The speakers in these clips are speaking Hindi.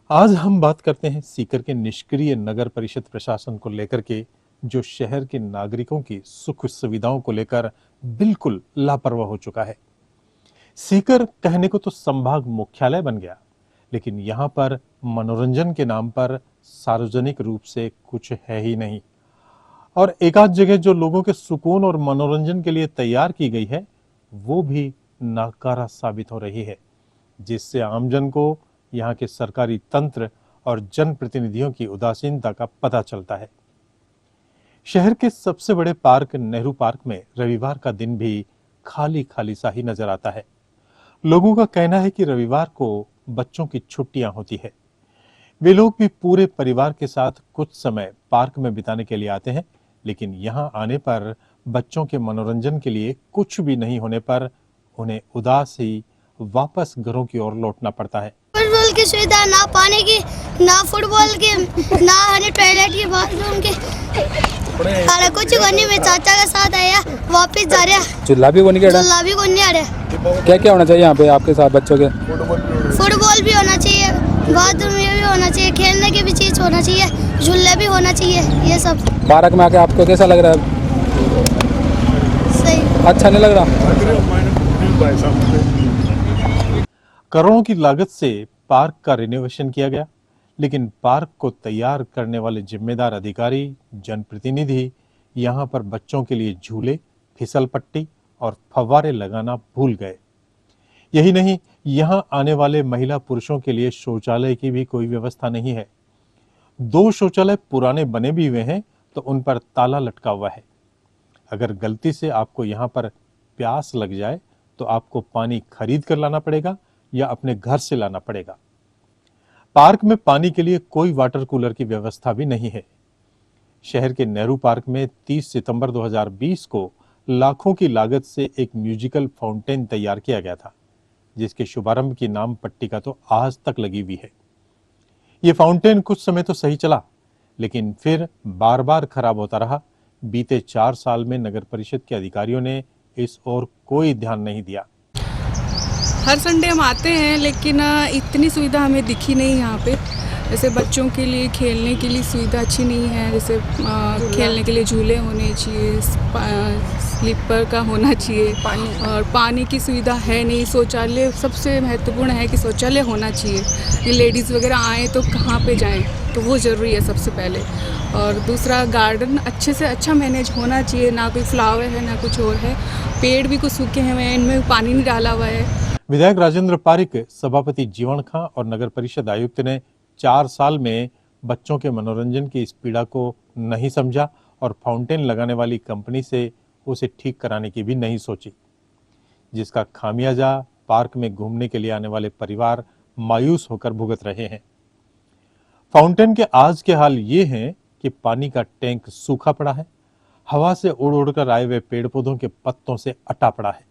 आज हम बात करते हैं सीकर के निष्क्रिय नगर परिषद प्रशासन को लेकर के, जो शहर के नागरिकों की सुख सुविधाओं को लेकर बिल्कुल लापरवाह हो चुका है। सीकर कहने को तो संभाग मुख्यालय बन गया, लेकिन यहाँ पर मनोरंजन के नाम पर सार्वजनिक रूप से कुछ है ही नहीं। और एक आध जगह जो लोगों के सुकून और मनोरंजन के लिए तैयार की गई है, वो भी नाकारा साबित हो रही है, जिससे आमजन को यहाँ के सरकारी तंत्र और जनप्रतिनिधियों की उदासीनता का पता चलता है। शहर के सबसे बड़े पार्क नेहरू पार्क में रविवार का दिन भी खाली खाली सा ही नजर आता है। लोगों का कहना है कि रविवार को बच्चों की छुट्टियां होती है। वे लोग भी पूरे परिवार के साथ कुछ समय पार्क में बिताने के लिए आते हैं, लेकिन यहाँ आने पर बच्चों के मनोरंजन के लिए कुछ भी नहीं होने पर उन्हें उदास ही वापस घरों की ओर लौटना पड़ता है। फुटबॉल की सुविधा ना, पानी की ना, फुटबॉल की ना, हमें टॉयलेट की, बाथरूम की, अरे कुछ करने में चाचा के साथ आया, वापस जा रहे। झूला भी कोनी आ रहा। क्या क्या होना चाहिए यहाँ पे आपके साथ बच्चों के? फुटबॉल भी होना चाहिए, बाथरूम भी होना चाहिए, खेलने की भी चीज होना चाहिए, झूले भी होना चाहिए, ये सब। पार्क में आके आपको कैसा लग रहा है? सही। अच्छा नहीं लग रहा? करोड़ों की लागत से पार्क का रिनोवेशन किया गया, लेकिन पार्क को तैयार करने वाले जिम्मेदार अधिकारी, जनप्रतिनिधि यहाँ पर बच्चों के लिए झूले, फिसल पट्टी और फव्वारे लगाना भूल गए। यही नहीं, यहाँ आने वाले महिला पुरुषों के लिए शौचालय की भी कोई व्यवस्था नहीं है। 2 शौचालय पुराने बने भी हुए हैं तो उन पर ताला लटका हुआ है। अगर गलती से आपको यहाँ पर प्यास लग जाए तो आपको पानी खरीद कर लाना पड़ेगा या अपने घर से लाना पड़ेगा। पार्क में पानी के लिए कोई वाटर कूलर की व्यवस्था भी नहीं है। शहर के नेहरू पार्क में 30 सितंबर 2020 को लाखों की लागत से एक म्यूजिकल फाउंटेन तैयार किया गया था, जिसके शुभारंभ की नाम पट्टिका तो आज तक लगी हुई है। ये फाउंटेन कुछ समय तो सही चला, लेकिन फिर बार बार खराब होता रहा। बीते 4 साल में नगर परिषद के अधिकारियों ने इस ओर कोई ध्यान नहीं दिया। हर संडे हम आते हैं, लेकिन इतनी सुविधा हमें दिखी नहीं यहाँ पे। जैसे बच्चों के लिए खेलने के लिए सुविधा अच्छी नहीं है, जैसे खेलने के लिए झूले होने चाहिए, स्लीपर का होना चाहिए, और पानी की सुविधा है नहीं। शौचालय सबसे महत्वपूर्ण है कि शौचालय होना चाहिए, कि लेडीज़ वगैरह आएँ तो कहाँ पे जाएं, तो वो ज़रूरी है सबसे पहले। और दूसरा, गार्डन अच्छे से अच्छा मैनेज होना चाहिए, ना कोई फ्लावर है ना कुछ और है, पेड़ भी कुछ सूखे हुए हैं, इनमें पानी नहीं डाला हुआ है। विधायक राजेंद्र पारिक, सभापति जीवन खां और नगर परिषद आयुक्त ने 4 साल में बच्चों के मनोरंजन की इस पीड़ा को नहीं समझा और फाउंटेन लगाने वाली कंपनी से उसे ठीक कराने की भी नहीं सोची, जिसका खामियाजा पार्क में घूमने के लिए आने वाले परिवार मायूस होकर भुगत रहे हैं। फाउंटेन के आज के हाल ये हैं कि पानी का टैंक सूखा पड़ा है, हवा से उड़ उड़कर आए हुए पेड़ पौधों के पत्तों से अटा पड़ा है,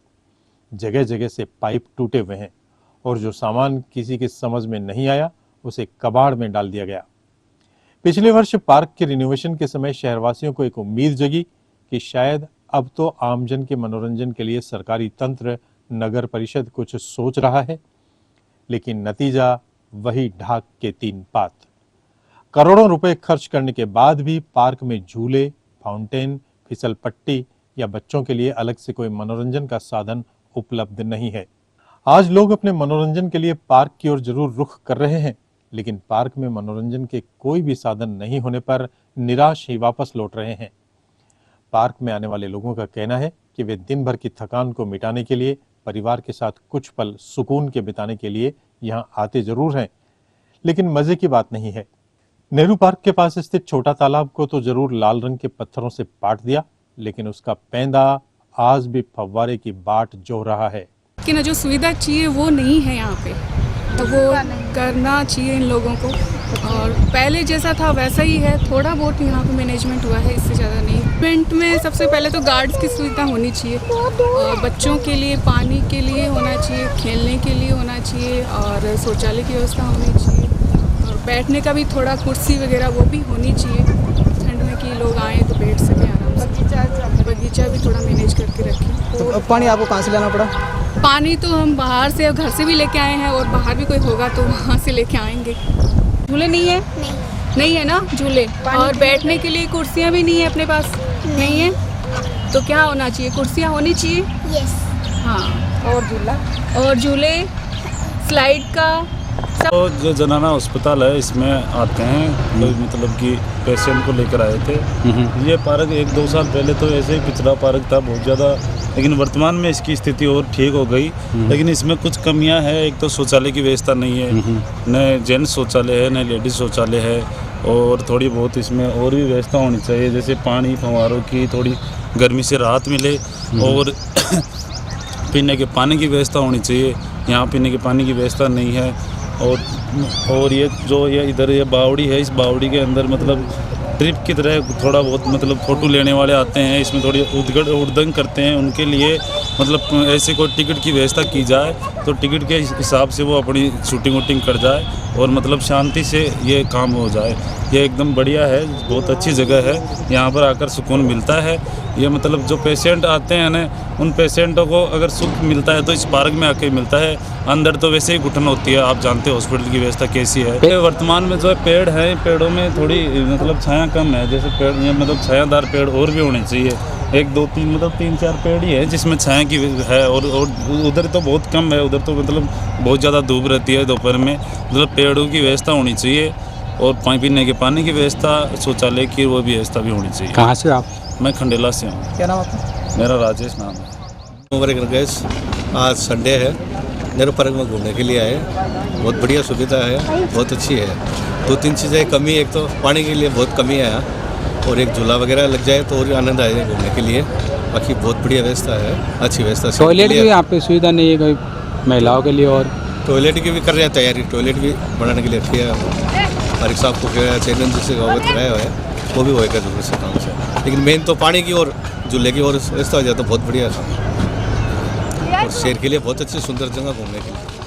जगह जगह से पाइप टूटे हुए हैं और जो सामान किसी की समझ में नहीं आया उसे कबाड़ में डाल दिया गया। पिछले वर्ष पार्क के रिनोवेशन के समय शहरवासियों को एक उम्मीद जगी कि शायद अब तो आमजन के मनोरंजन के लिए सरकारी तंत्र, नगर परिषद कुछ सोच रहा है, लेकिन नतीजा वही ढाक के 3 पात। करोड़ों रुपए खर्च करने के बाद भी पार्क में झूले, फाउंटेन, फिसल पट्टी या बच्चों के लिए अलग से कोई मनोरंजन का साधन उपलब्ध नहीं है। आज लोग अपने मनोरंजन के लिए पार्क की ओर जरूर रुख कर रहे हैं, लेकिन पार्क में मनोरंजन के कोई भी साधन नहीं होने पर निराश ही वापस लौट रहे हैं। पार्क में आने वाले लोगों का कहना है कि वे दिन भर की थकान को मिटाने के लिए, परिवार के साथ कुछ पल सुकून के बिताने के लिए यहाँ आते जरूर हैं, लेकिन मजे की बात नहीं है। नेहरू पार्क के पास स्थित छोटा तालाब को तो जरूर लाल रंग के पत्थरों से पाट दिया, लेकिन उसका पैंदा आज भी फव्वारे की बाट जो रहा है। कि ना, जो सुविधा चाहिए वो नहीं है यहाँ पे, तो वो करना चाहिए इन लोगों को। और पहले जैसा था वैसा ही है, थोड़ा बहुत यहाँ पे मैनेजमेंट हुआ है, इससे ज़्यादा नहीं। इवेंट में सबसे पहले तो गार्ड्स की सुविधा होनी चाहिए, और बच्चों के लिए पानी के लिए होना चाहिए, खेलने के लिए होना चाहिए, और शौचालय की व्यवस्था होनी चाहिए, और बैठने का भी थोड़ा कुर्सी वगैरह वो भी होनी चाहिए, ठंड में कि लोग आएँ तो बैठ सकें आराम से। बगीचा भी थोड़ा मैनेज करके रखें। तो अब पानी आपको कहाँ से लाना पड़ा? पानी तो हम बाहर से, घर से भी लेके आए हैं, और बाहर भी कोई होगा तो वहाँ से लेके आएंगे। झूले नहीं है? नहीं है ना झूले। और बैठने के लिए कुर्सियाँ भी नहीं है अपने पास? नहीं है। तो क्या होना चाहिए? कुर्सियाँ होनी चाहिए। यस। हाँ। और झूले स्लाइड का सब। तो जो जनाना अस्पताल है इसमें आते हैं, कोई मतलब कि पेशेंट को लेकर आए थे। ये पार्क 1-2 साल पहले तो ऐसे ही पिछड़ा पार्क था बहुत ज़्यादा, लेकिन वर्तमान में इसकी स्थिति और ठीक हो गई। लेकिन इसमें कुछ कमियां हैं। एक तो शौचालय की व्यवस्था नहीं है, न जेंट्स शौचालय है न लेडीज़ शौचालय है, और थोड़ी बहुत इसमें और भी व्यवस्था होनी चाहिए, जैसे पानी फव्वारों की थोड़ी गर्मी से राहत मिले, और पीने के पानी की व्यवस्था होनी चाहिए। यहाँ पीने के पानी की व्यवस्था नहीं है। और ये जो ये इधर ये बावड़ी है, इस बावड़ी के अंदर मतलब ट्रिप की तरह थोड़ा बहुत मतलब फ़ोटो लेने वाले आते हैं, इसमें थोड़ी उड़दंग करते हैं। उनके लिए मतलब ऐसे कोई टिकट की व्यवस्था की जाए तो टिकट के हिसाब से वो अपनी शूटिंग वूटिंग कर जाए और मतलब शांति से ये काम हो जाए। ये एकदम बढ़िया है, बहुत अच्छी जगह है, यहाँ पर आकर सुकून मिलता है। ये मतलब जो पेशेंट आते हैं ना, उन पेशेंटों को अगर सुख मिलता है तो इस पार्क में आके मिलता है। अंदर तो वैसे ही घुटन होती है, आप जानते हो हॉस्पिटल की व्यवस्था कैसी है। ये वर्तमान में जो पेड़ है, पेड़ों में थोड़ी मतलब छाया कम है, जैसे पेड़ ये मतलब छायादार पेड़ और भी होने चाहिए। 1-2-3 मतलब 3-4 पेड़ ही है जिसमें छाया की है, और उधर तो बहुत कम है। उधर तो मतलब बहुत ज़्यादा धूप रहती है दोपहर में। मतलब पेड़ों की व्यवस्था होनी चाहिए, और पीने के पानी की व्यवस्था, शौचालय की वो भी व्यवस्था भी होनी चाहिए। कहाँ से आप? मैं खंडेला से हूँ। क्या नाम आपका? मेरा राजेश नाम है। उम्र गैस आज संडे है, नेहरू पार्क में घूमने के लिए आए। बहुत बढ़िया सुविधा है, बहुत अच्छी है। 2-3 चीज़ें कमी, एक तो पानी के लिए बहुत कमी है, और एक झूला वगैरह लग जाए तो और आनंद आएगा घूमने के लिए। बाकी बहुत बढ़िया व्यवस्था है, अच्छी व्यवस्था। टॉयलेट भी यहाँ पे सुविधा नहीं है कोई महिलाओं के लिए? और टॉयलेट की भी कर रहे हैं तैयारी, टॉयलेट भी बनाने के लिए अच्छी है। फारिक साहब को चैनल जिससे अवगत कराया हुआ है, वो भी होएगा जरूर से काम से। लेकिन मेन तो पानी की और झूले की और व्यवस्था हो जाए तो बहुत बढ़िया काम, और शहर के लिए बहुत अच्छी सुंदर जगह घूमने के लिए।